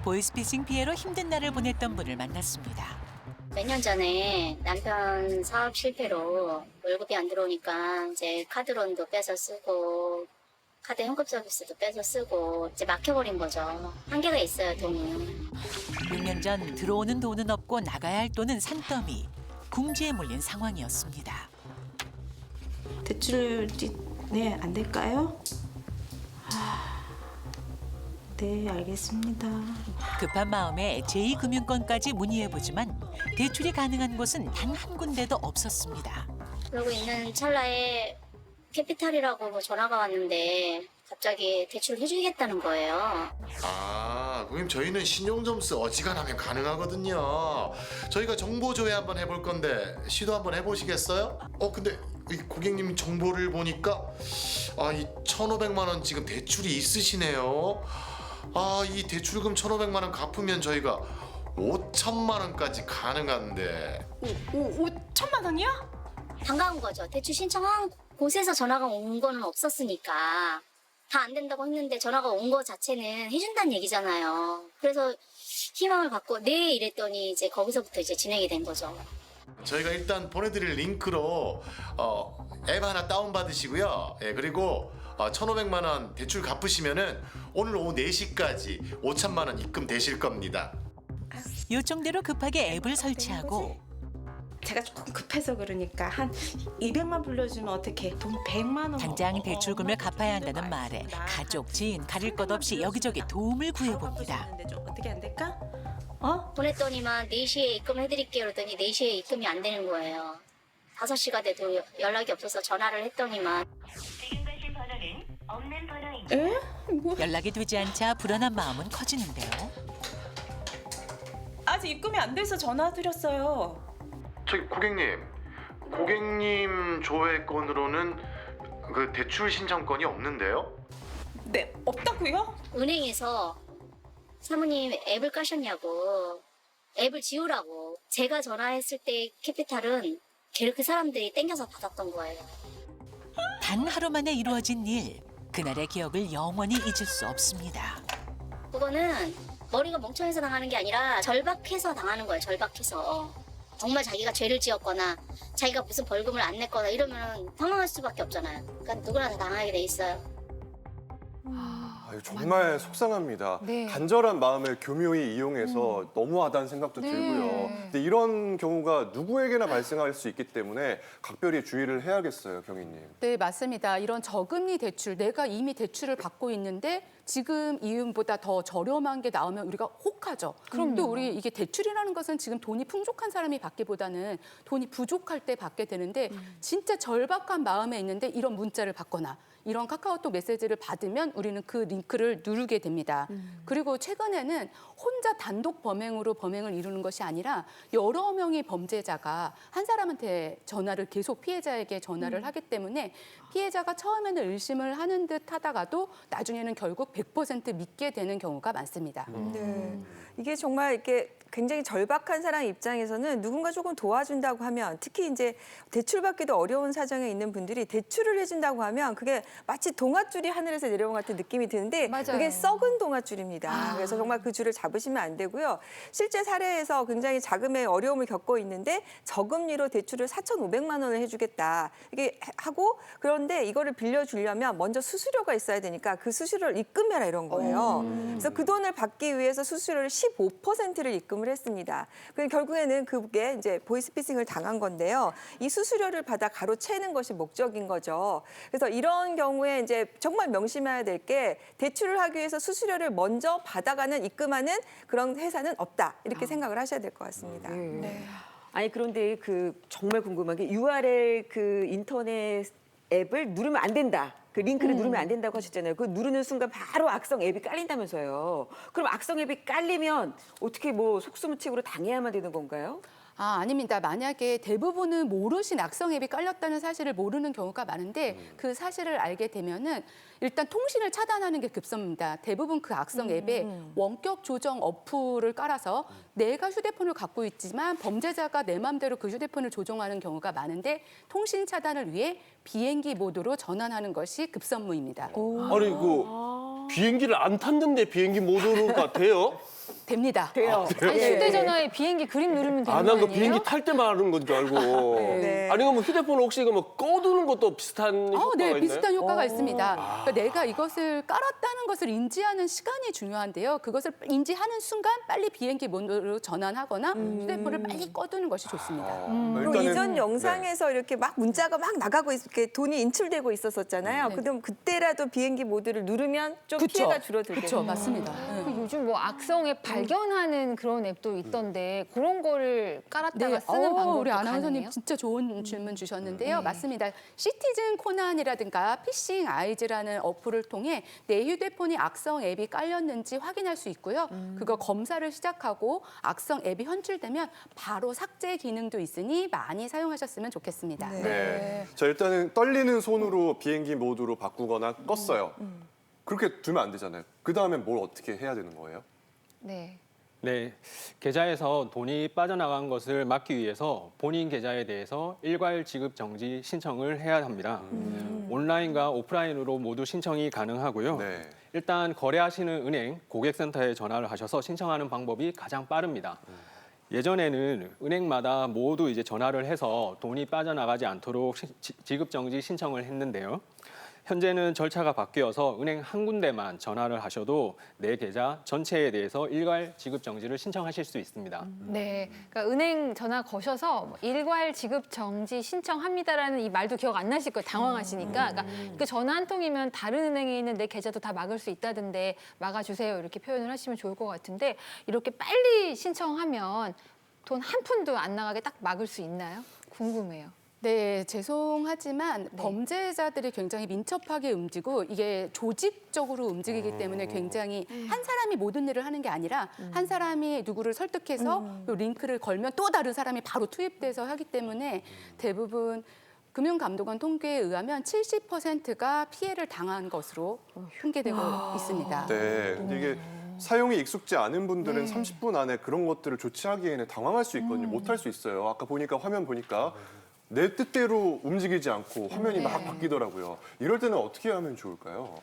보이스피싱 피해로 힘든 날을 보냈던 분을 만났습니다. 몇 년 전에 남편 사업 실패로 월급이 안 들어오니까 이제 카드론도 빼서 쓰고 카드 현금 서비스도 빼서 쓰고 이제 막혀버린 거죠. 한계가 있어요, 돈이. 6년 전 들어오는 돈은 없고 나가야 할 돈은 산더미. 궁지에 몰린 상황이었습니다. 대출이 네, 안 될까요? 네, 알겠습니다. 급한 마음에 제2금융권까지 문의해보지만 대출이 가능한 곳은 단 한 군데도 없었습니다. 그러고 있는 찰나에 캐피탈이라고 전화가 왔는데 갑자기 대출을 해주겠다는 거예요. 아, 고객님 저희는 신용점수 어지간하면 가능하거든요. 저희가 정보 조회 한번 해볼 건데 시도 한번 해보시겠어요? 근데 이 고객님 정보를 보니까 이 1,500만 원 지금 대출이 있으시네요. 이 대출금 1,500만 원 갚으면 저희가 5천만 원까지 가능한데. 5천만 원이요? 반가운 거죠. 대출 신청한 곳에서 전화가 온 거는 없었으니까 다 안 된다고 했는데 전화가 온 거 자체는 해준다는 얘기잖아요. 그래서 희망을 갖고 네 이랬더니 이제 거기서부터 이제 진행이 된 거죠. 저희가 일단 보내드릴 링크로 앱 하나 다운받으시고요. 그리고 1,500만 원 대출 갚으시면은 오늘 오후 4시까지 5천만 원 입금되실 겁니다. 요청대로 급하게 앱을 설치하고 제가 조금 급해서 그러니까 한 200만 불러주면 어떻게 돈 100만 원 당장 대출금을 갚아야 한다는 말에 가족, 지인 가릴 것 없이 여기저기 도움을 구해봅니다. 어떻게 안 될까? 보냈더니만 4시에 입금해드릴게요 그랬더니 4시에 입금이 안 되는 거예요. 5시가 돼도 연락이 없어서 전화를 했더니만 지금 가신 번호는 없는 번호입니다. 연락이 되지 않자 불안한 마음은 커지는데요. 아직 입금이 안 돼서 전화 드렸어요. 저기 고객님 조회 건으로는 그 대출 신청권이 없는데요? 네, 없다고요? 은행에서 사모님 앱을 까셨냐고 앱을 지우라고 제가 전화했을 때 캐피탈은 그 사람들이 땡겨서 받았던 거예요. 단 하루 만에 이루어진 일. 그날의 기억을 영원히 잊을 수 없습니다. 그거는 머리가 멍청해서 당하는 게 아니라 절박해서 당하는 거예요. 절박해서. 정말 자기가 죄를 지었거나 자기가 무슨 벌금을 안 냈거나 이러면 당황할 수밖에 없잖아요. 그러니까 누구나 다 당하게 돼 있어요. 정말 속상합니다. 네. 간절한 마음을 교묘히 이용해서 너무하다는 생각도 네. 들고요. 근데 이런 경우가 누구에게나 발생할 수 있기 때문에 각별히 주의를 해야겠어요, 경위님. 네, 맞습니다. 이런 저금리 대출, 내가 이미 대출을 받고 있는데 지금 이윤보다 더 저렴한 게 나오면 우리가 혹하죠. 그럼 또 우리 이게 대출이라는 것은 지금 돈이 풍족한 사람이 받기보다는 돈이 부족할 때 받게 되는데 진짜 절박한 마음에 있는데 이런 문자를 받거나 이런 카카오톡 메시지를 받으면 우리는 그 링크를 누르게 됩니다. 그리고 최근에는 혼자 단독 범행으로 범행을 이루는 것이 아니라 여러 명의 범죄자가 한 사람한테 전화를 계속 피해자에게 전화를 하기 때문에 피해자가 처음에는 의심을 하는 듯 하다가도 나중에는 결국 100% 믿게 되는 경우가 많습니다. 네. 이게 정말 이렇게 굉장히 절박한 사람 입장에서는 누군가 조금 도와준다고 하면 특히 이제 대출받기도 어려운 사정에 있는 분들이 대출을 해준다고 하면 그게 마치 동아줄이 하늘에서 내려온 것 같은 느낌이 드는데 맞아요. 그게 썩은 동아줄입니다. 그래서 정말 그 줄을 잡으시면 안 되고요. 실제 사례에서 굉장히 자금에 어려움을 겪고 있는데 저금리로 대출을 4,500만 원을 해주겠다. 이게 하고 그런데 이거를 빌려주려면 먼저 수수료가 있어야 되니까 그 수수료를 입금해라 이런 거예요. 그래서 그 돈을 받기 위해서 수수료를 15%를 입금을 했습니다. 그래서 결국에는 그게 이제 보이스피싱을 당한 건데요. 이 수수료를 받아 가로채는 것이 목적인 거죠. 그래서 이런 경우에 이제 정말 명심해야 될 게 대출을 하기 위해서 수수료를 먼저 받아가는 입금하는 그런 회사는 없다. 이렇게 생각을 하셔야 될 것 같습니다. 아니 그런데 그 정말 궁금한 게 URL 그 인터넷 앱을 누르면 안 된다. 그 링크를 누르면 안 된다고 하셨잖아요. 그 누르는 순간 바로 악성 앱이 깔린다면서요. 그럼 악성 앱이 깔리면 어떻게 뭐 속수무책으로 당해야만 되는 건가요? 아닙니다. 만약에 대부분은 모르신 악성 앱이 깔렸다는 사실을 모르는 경우가 많은데 그 사실을 알게 되면은 일단 통신을 차단하는 게 급선무입니다. 대부분 그 악성 앱에 원격 조정 어플을 깔아서 내가 휴대폰을 갖고 있지만 범죄자가 내 맘대로 그 휴대폰을 조종하는 경우가 많은데 통신 차단을 위해 비행기 모드로 전환하는 것이 급선무입니다. 아니 그 비행기를 안 탔는데 비행기 모드가 돼요? 됩니다. 돼요. 아니, 휴대전화에 비행기 그림 누르면 되는 거 난 그 아니에요? 비행기 탈 때만 하는 건 줄 알고. 네. 아니, 그럼 휴대폰 혹시 뭐 꺼두는 것도 비슷한 효과가 네, 있나요? 비슷한 효과가 있습니다. 그러니까 내가 이것을 깔았다는 것을 인지하는 시간이 중요한데요. 그것을 인지하는 순간 빨리 비행기 모드로 전환하거나 휴대폰을 빨리 꺼두는 것이 좋습니다. 그리고 이전 영상에서 이렇게 막 문자가 막 나가고 이렇게 돈이 인출되고 있었었잖아요. 그럼 그때라도 비행기 모드를 누르면 좀 피해가 줄어들겠네요. 그렇죠, 맞습니다. 그 요즘 뭐 악성 앱 발견하는 그런 앱도 있던데 그런 거를 깔았다가 쓰는 방법도 우리 아나운서님 가능해요? 진짜 좋은 질문 주셨는데요. 맞습니다. 시티즌 코난이라든가 피싱 아이즈라는 어플을 통해 내 휴대폰이 악성 앱이 깔렸는지 확인할 수 있고요. 그거 검사를 시작하고 악성 앱이 현출되면 바로 삭제 기능도 있으니 많이 사용하셨으면 좋겠습니다. 네. 자, 일단은 떨리는 손으로 비행기 모드로 바꾸거나 껐어요. 그렇게 두면 안 되잖아요. 그 다음에 뭘 어떻게 해야 되는 거예요? 네. 네, 계좌에서 돈이 빠져나간 것을 막기 위해서 본인 계좌에 대해서 일괄 지급 정지 신청을 해야 합니다. 온라인과 오프라인으로 모두 신청이 가능하고요. 네. 일단 거래하시는 은행, 고객센터에 전화를 하셔서 신청하는 방법이 가장 빠릅니다. 예전에는 은행마다 모두 이제 전화를 해서 돈이 빠져나가지 않도록 지급 정지 신청을 했는데요. 현재는 절차가 바뀌어서 은행 한 군데만 전화를 하셔도 내 계좌 전체에 대해서 일괄 지급 정지를 신청하실 수 있습니다. 네. 그러니까 은행 전화 거셔서 일괄 지급 정지 신청합니다라는 이 말도 기억 안 나실 거예요. 당황하시니까. 그러니까 그 전화 한 통이면 다른 은행에 있는 내 계좌도 다 막을 수 있다던데 막아주세요. 이렇게 표현을 하시면 좋을 것 같은데 이렇게 빨리 신청하면 돈 한 푼도 안 나가게 딱 막을 수 있나요? 궁금해요. 네, 죄송하지만 범죄자들이 굉장히 민첩하게 움직이고 이게 조직적으로 움직이기 때문에 굉장히 한 사람이 모든 일을 하는 게 아니라 한 사람이 누구를 설득해서 또 링크를 걸면 또 다른 사람이 바로 투입돼서 하기 때문에 대부분 금융감독원 통계에 의하면 70%가 피해를 당한 것으로 통계되고 있습니다. 네. 근데 이게 사용이 익숙지 않은 분들은 30분 안에 그런 것들을 조치하기에는 당황할 수 있거든요. 못할 수 있어요. 아까 보니까 화면 보니까 내 뜻대로 움직이지 않고 화면이 막 바뀌더라고요. 이럴 때는 어떻게 하면 좋을까요?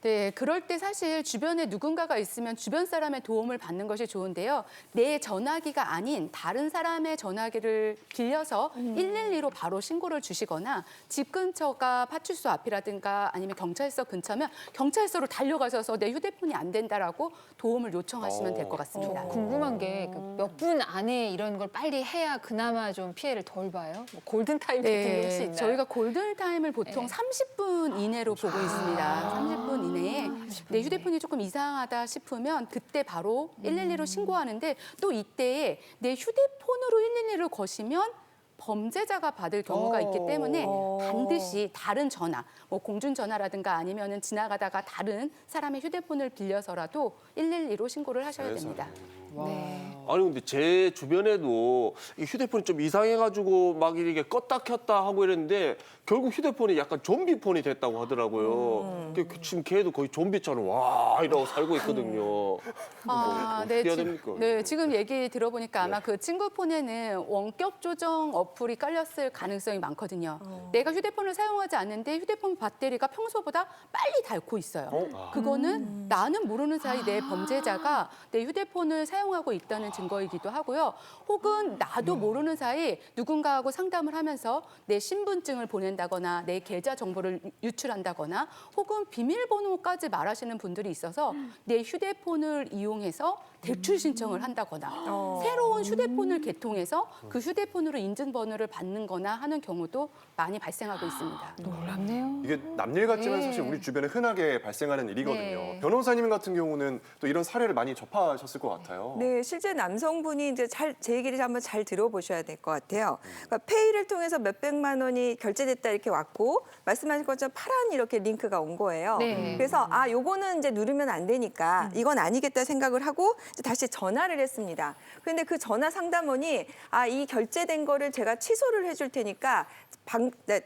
네, 그럴 때 사실 주변에 누군가가 있으면 주변 사람의 도움을 받는 것이 좋은데요. 내 전화기가 아닌 다른 사람의 전화기를 빌려서 112로 바로 신고를 주시거나 집 근처가 파출소 앞이라든가 아니면 경찰서 근처면 경찰서로 달려가셔서 내 휴대폰이 안 된다라고 도움을 요청하시면 될 것 같습니다. 궁금한 게 몇 분 안에 이런 걸 빨리 해야 그나마 좀 피해를 덜 봐요? 뭐 골든타임 같은 게 혹시 있나요? 저희가 골든타임을 보통 30분 이내로 보고 있습니다. 30분 이내에 내 휴대폰이 조금 이상하다 싶으면 그때 바로 112로 신고하는데 또 이때에 내 휴대폰으로 112를 거시면 범죄자가 받을 경우가 있기 때문에 반드시 다른 전화, 뭐 공중전화라든가 아니면은 지나가다가 다른 사람의 휴대폰을 빌려서라도 112로 신고를 하셔야 됩니다. 네. 아니 근데 제 주변에도 이 휴대폰이 좀 이상해가지고 막 이렇게 껐다 켰다 하고 이랬는데 결국 휴대폰이 약간 좀비폰이 됐다고 하더라고요. 지금 걔도 거의 좀비처럼 와 이러고 살고 있거든요. 어떻게 해야 됩니까? 네, 지금 얘기 들어보니까 아마 그 친구 폰에는 원격 조정 어플이 깔렸을 가능성이 많거든요. 내가 휴대폰을 사용하지 않는데 휴대폰 배터리가 평소보다 빨리 닳고 있어요. 그거는 나는 모르는 사이 내 범죄자가 내 휴대폰을 사용하고 있다는 증거이기도 하고요. 혹은 나도 모르는 사이 누군가하고 상담을 하면서 내 신분증을 보낸다거나 내 계좌 정보를 유출한다거나 혹은 비밀번호까지 말하시는 분들이 있어서 내 휴대폰을 이용해서 대출 신청을 한다거나 새로운 휴대폰을 개통해서 그 휴대폰으로 인증번호를 받는 거나 하는 경우도 많이 발생하고 있습니다. 놀랍네요. 이게 남일 같지만 사실 우리 주변에 흔하게 발생하는 일이거든요. 네. 변호사님 같은 경우는 또 이런 사례를 많이 접하셨을 것 같아요. 네, 실제 남성분이 이제 제 얘기를 한번 잘 들어보셔야 될 것 같아요. 그러니까 페이를 통해서 몇백만 원이 결제됐다 이렇게 왔고 말씀하신 것처럼 파란 이렇게 링크가 온 거예요. 네. 그래서 요거는 이제 누르면 안 되니까 이건 아니겠다 생각을 하고 이제 다시 전화를 했습니다. 그런데 그 전화 상담원이 이 결제된 거를 제가 취소를 해줄 테니까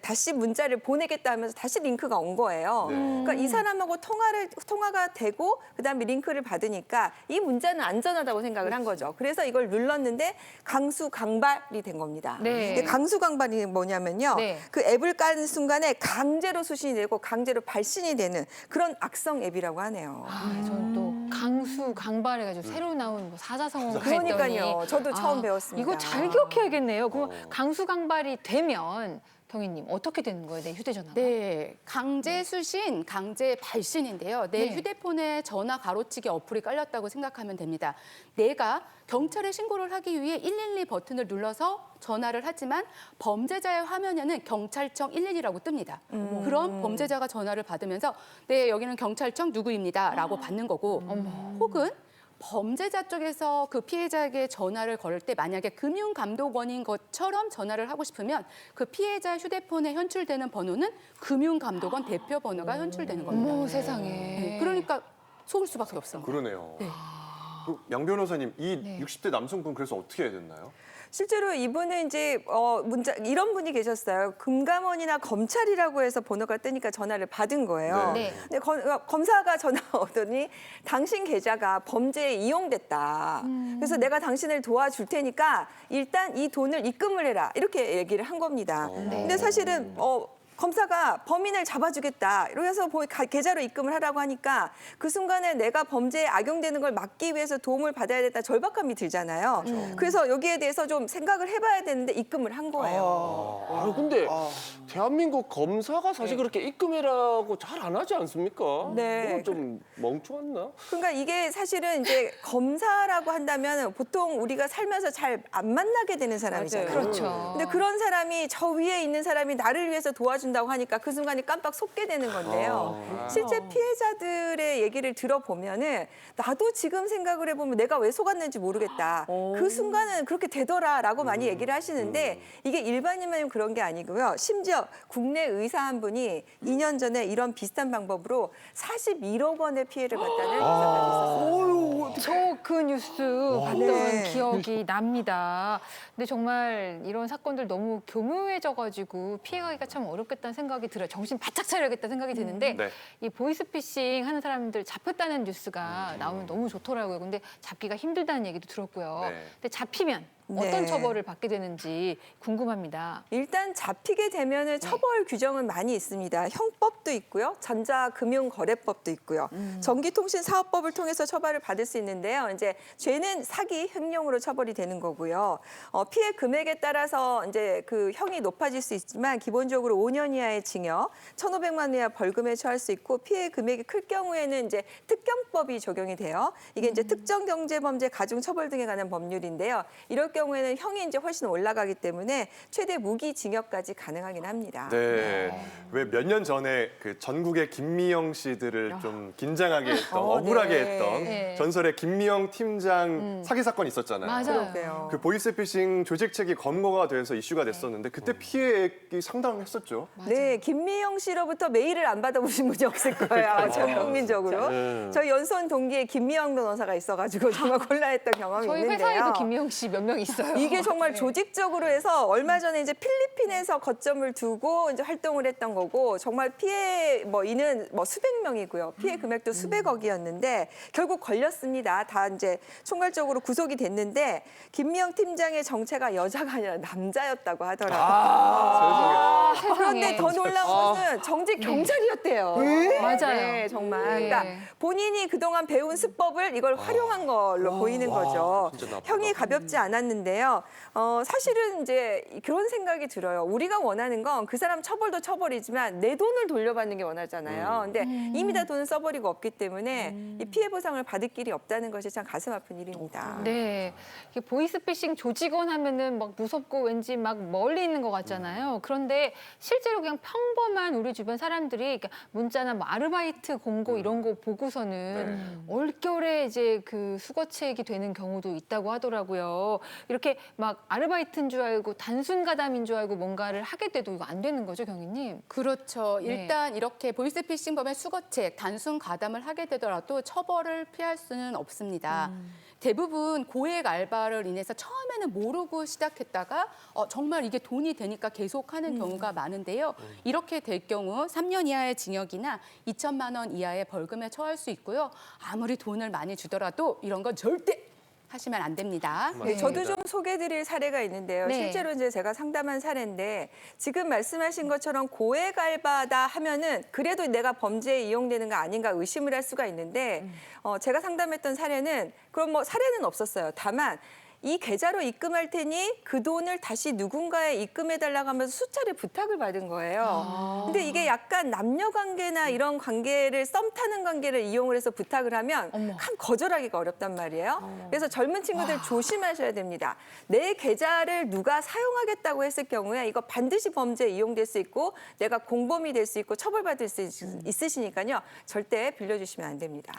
다시 문자를 보내겠다 하면서 다시 링크가 온 거예요. 그러니까 이 사람하고 통화가 되고 그다음에 링크를 받으니까 이 문자는 안전하다고 생각을 한 거죠. 그래서 이걸 눌렀는데 강수강발이 된 겁니다. 네. 강수강발이 뭐냐면요. 네. 그 앱을 까는 순간에 강제로 수신이 되고 강제로 발신이 되는 그런 악성 앱이라고 하네요. 저는 또 강수 강발해가지고 새로 나온 뭐 사자성어가 그러니까요. 있더니 저도 처음 배웠습니다. 이거 잘 기억해야겠네요. 그럼 강수강발이 되면 경위님 어떻게 되는 거예요, 내 휴대전화가? 네, 강제 수신, 강제 발신인데요. 내 네. 휴대폰에 전화 가로치기 어플이 깔렸다고 생각하면 됩니다. 내가 경찰에 신고를 하기 위해 112 버튼을 눌러서 전화를 하지만 범죄자의 화면에는 경찰청 112라고 뜹니다. 그럼 범죄자가 전화를 받으면서 네, 여기는 경찰청 누구입니다라고 받는 거고 혹은 범죄자 쪽에서 그 피해자에게 전화를 걸을 때 만약에 금융감독원인 것처럼 전화를 하고 싶으면 그 피해자 휴대폰에 현출되는 번호는 금융감독원 대표 번호가 현출되는 겁니다. 어머 세상에. 네, 그러니까 속을 수밖에 없습니다. 그러네요. 네. 양 변호사님, 이 네. 60대 남성분 그래서 어떻게 해야 됐나요? 실제로 이분은 이제 문자 이런 분이 계셨어요. 금감원이나 검찰이라고 해서 번호가 뜨니까 전화를 받은 거예요. 네. 근데 검사가 전화 오더니 당신 계좌가 범죄에 이용됐다. 그래서 내가 당신을 도와줄 테니까 일단 이 돈을 입금을 해라. 이렇게 얘기를 한 겁니다. 근데 사실은 검사가 범인을 잡아주겠다. 이러면서 계좌로 입금을 하라고 하니까 그 순간에 내가 범죄에 악용되는 걸 막기 위해서 도움을 받아야 된다 절박함이 들잖아요. 그래서 여기에 대해서 좀 생각을 해봐야 되는데 입금을 한 거예요. 근데 대한민국 검사가 사실 그렇게 입금해라고 잘 안 하지 않습니까? 네. 너무 좀 멍청했나? 그러니까 이게 사실은 이제 검사라고 한다면 보통 우리가 살면서 잘 안 만나게 되는 사람이잖아요. 그렇죠. 근데 그런 사람이 저 위에 있는 사람이 나를 위해서 도와준다고 하니까 그 순간에 깜빡 속게 되는 건데요. 실제 피해자들의 얘기를 들어보면은 나도 지금 생각을 해보면 내가 왜 속았는지 모르겠다. 그 순간은 그렇게 되더라라고 많이 얘기를 하시는데 이게 일반인만 그런 게 아니고요. 심지어 국내 의사 한 분이 2년 전에 이런 비슷한 방법으로 41억 원의 피해를 봤다는 기사까지 있었어요. 저 그 뉴스 봤던 네. 기억이 납니다. 근데 정말 이런 사건들 너무 교묘해져가지고 피해가기가 참 어렵겠다는 생각이 들어요. 정신 바짝 차려야겠다 생각이 드는데 네. 이 보이스피싱 하는 사람들 잡혔다는 뉴스가 나오면 너무 좋더라고요. 근데 잡기가 힘들다는 얘기도 들었고요. 네. 근데 잡히면 어떤 네. 처벌을 받게 되는지 궁금합니다. 일단 잡히게 되면은 처벌 규정은 많이 있습니다. 형법도 있고요. 전자금융거래법도 있고요. 전기통신사업법을 통해서 처벌을 받을 수 있는데요. 이제 죄는 사기, 횡령으로 처벌이 되는 거고요. 피해 금액에 따라서 이제 그 형이 높아질 수 있지만 기본적으로 5년 이하의 징역, 1,500만 원 이하 벌금에 처할 수 있고 피해 금액이 클 경우에는 이제 특경법이 적용이 돼요. 이게 이제 특정경제범죄 가중처벌 등에 관한 법률인데요. 이럴 경우에는 형이 이제 훨씬 올라가기 때문에 최대 무기징역까지 가능하긴 합니다. 네. 왜 몇 년 전에 그 전국의 김미영 씨들을 좀 긴장하게 했던, 억울하게 네. 했던 네. 전설의 김미영 팀장 사기 사건 있었잖아요. 맞아요. 그러게요. 그 보이스피싱 조직책이 검거가 돼서 이슈가 됐었는데 그때 피해액이 상당했었죠. 네, 김미영 씨로부터 메일을 안 받아보신 분이 없을 거예요. 전 국민적으로. 저희 연수원 동기에 김미영 변호사가 있어가지고 정말 곤란했던 경험이 저희 있는데요. 회사에도 김미영 씨 몇 명 있어요. 이게 정말 네. 조직적으로 해서 얼마 전에 이제 필리핀에서 거점을 두고 이제 활동을 했던 거고 정말 피해 이는 수백 명이고요. 피해 금액도 수백억이었는데 결국 걸렸습니다. 다 이제 총괄적으로 구속이 됐는데 김미영 팀장의 정체가 여자가 아니라 남자였다고 하더라고요. 그런데 더 놀라운 것은 정직 경찰이었대요. 맞아요. 네, 정말. 네. 그러니까 본인이 그동안 배운 수법을 이걸 활용한 걸로 보이는 거죠. 진짜 나쁘다. 형이 가볍지 않았는데요. 사실은 이제 그런 생각이 들어요. 우리가 원하는 건 그 사람 처벌도 처벌이지만 내 돈을 돌려받는 게 원하잖아요. 근데 이미 다 돈을 써버리고 없기 때문에 이 피해 보상을 받을 길이 없다는 것이 참 가슴 아픈 일입니다. 네, 이게 보이스피싱 조직원 하면은 막 무섭고 왠지 막 멀리 있는 것 같잖아요. 그런데 실제로 그냥 평범한 우리 주변 사람들이 그러니까 문자나 뭐 아르바이트 공고 이런 거 보고서는 올겨울에 이제 그 수거책이 되는 경우도 있다고 하더라고요. 이렇게 막 아르바이트인 줄 알고 단순 가담인 줄 알고 뭔가를 하게 돼도 이거 안 되는 거죠, 경위님? 그렇죠. 네. 일단 이렇게 보이스피싱범의 수거책, 단순 가담을 하게 되더라도 처벌을 피할 수는 없습니다. 대부분 고액 알바를 인해서 처음에는 모르고 시작했다가 정말 이게 돈이 되니까 계속하는 경우가 많은데요. 이렇게 될 경우 3년 이하의 징역이나 2천만 원 이하의 벌금에 처할 수 있고요. 아무리 돈을 많이 주더라도 이런 건 절대 하시면 안 됩니다. 네, 저도 좀 소개드릴 사례가 있는데요. 네. 실제로 이제 제가 상담한 사례인데 지금 말씀하신 것처럼 고액 알바다 하면은 그래도 내가 범죄에 이용되는 거 아닌가 의심을 할 수가 있는데 제가 상담했던 사례는 그럼 뭐 사례는 없었어요. 다만 이 계좌로 입금할 테니 그 돈을 다시 누군가에 입금해달라고 하면서 수차례 부탁을 받은 거예요. 근데 이게 약간 남녀 관계나 이런 관계를 썸 타는 관계를 이용을 해서 부탁을 하면 참 거절하기가 어렵단 말이에요. 그래서 젊은 친구들 조심하셔야 됩니다. 내 계좌를 누가 사용하겠다고 했을 경우에 이거 반드시 범죄에 이용될 수 있고 내가 공범이 될 수 있고 처벌받을 수 있으시니까요. 절대 빌려주시면 안 됩니다.